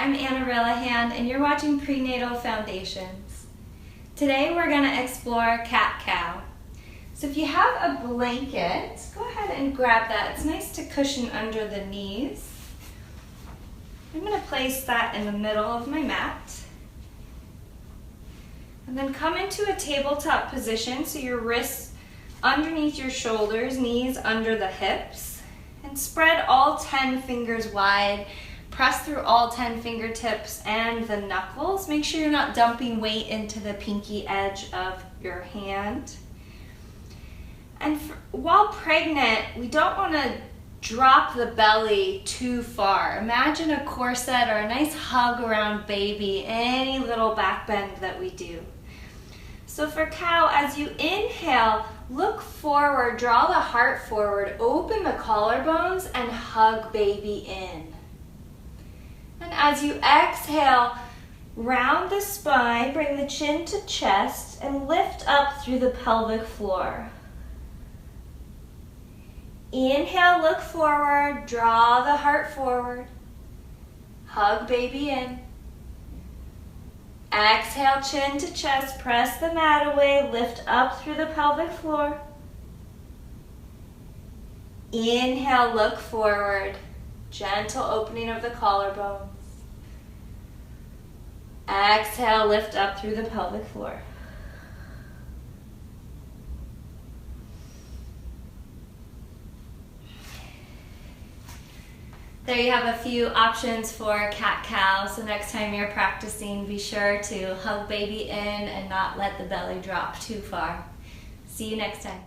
I'm Anna Rillahan, and you're watching Prenatal Foundations. Today we're going to explore cat-cow. So if you have a blanket, go ahead and grab that. It's nice to cushion under the knees. I'm going to place that in the middle of my mat. And then come into a tabletop position, so your wrists underneath your shoulders, knees under the hips, and spread all 10 fingers wide. Press through all 10 fingertips and the knuckles. Make sure you're not dumping weight into the pinky edge of your hand. And while pregnant, we don't want to drop the belly too far. Imagine a corset or a nice hug around baby, any little back bend that we do. So for cow, as you inhale, look forward, draw the heart forward, open the collarbones, and hug baby in. And as you exhale, round the spine, bring the chin to chest, and lift up through the pelvic floor. Inhale, look forward, draw the heart forward, hug baby in. Exhale, chin to chest, press the mat away, lift up through the pelvic floor. Inhale, look forward, gentle opening of the collarbones. Exhale, lift up through the pelvic floor. There you have a few options for cat-cow. So next time you're practicing, be sure to hug baby in and not let the belly drop too far. See you next time.